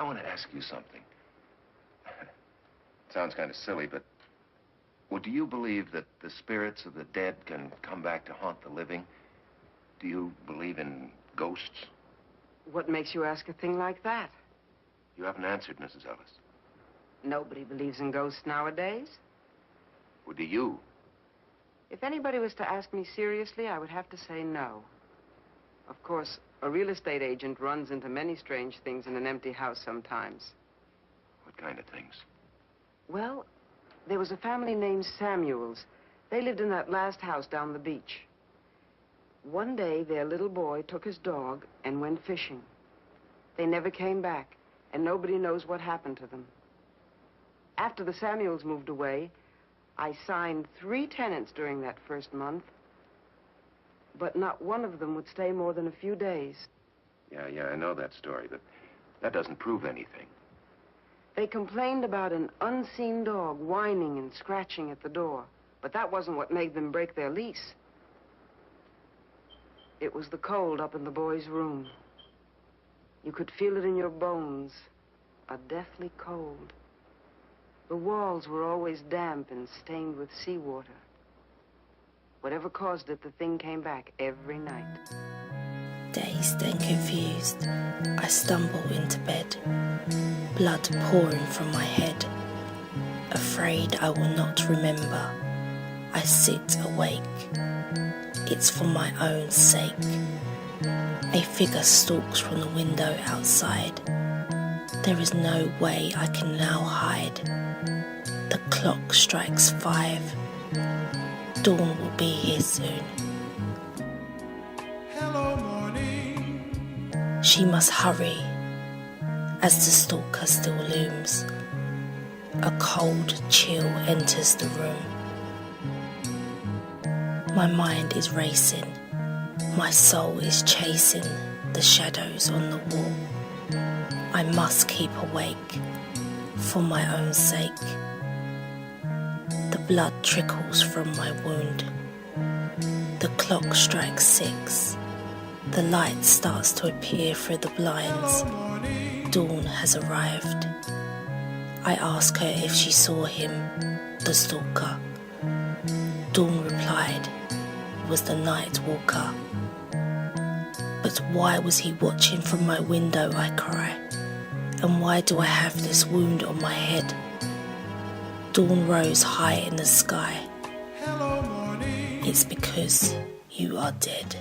I want to ask you something. It sounds kind of silly, but... Well, do you believe that the spirits of the dead can come back to haunt the living? Do you believe in ghosts? What makes you ask a thing like that? You haven't answered, Mrs. Ellis. Nobody believes in ghosts nowadays. Well, do you? If anybody was to ask me seriously, I would have to say no. Of course, a real estate agent runs into many strange things in an empty house sometimes. What kind of things? Well, there was a family named Samuels. They lived in that last house down the beach. One day, their little boy took his dog and went fishing. They never came back, and nobody knows what happened to them. After the Samuels moved away, I signed 3 tenants during that first month, but not one of them would stay more than a few days. Yeah, I know that story, but that doesn't prove anything. They complained about an unseen dog whining and scratching at the door, but that wasn't what made them break their lease. It was the cold up in the boy's room. You could feel it in your bones, a deathly cold. The walls were always damp and stained with seawater. Whatever caused it, the thing came back every night. Dazed and confused, I stumble into bed, blood pouring from my head. Afraid I will not remember, I sit awake. It's for my own sake. A figure stalks from the window outside. There is no way I can now hide. The clock strikes 5. Dawn will be here soon. Hello, morning. She must hurry as the stalker still looms. A cold chill enters the room. My mind is racing. My soul is chasing the shadows on the wall. I must keep awake for my own sake. The blood trickles from my wound. The clock strikes 6. The light starts to appear through the blinds. Dawn has arrived. I ask her if she saw him, the stalker. Dawn replied, it was the night walker. But why was he watching from my window, I cry? And why do I have this wound on my head? Dawn rose high in the sky. It's because you are dead.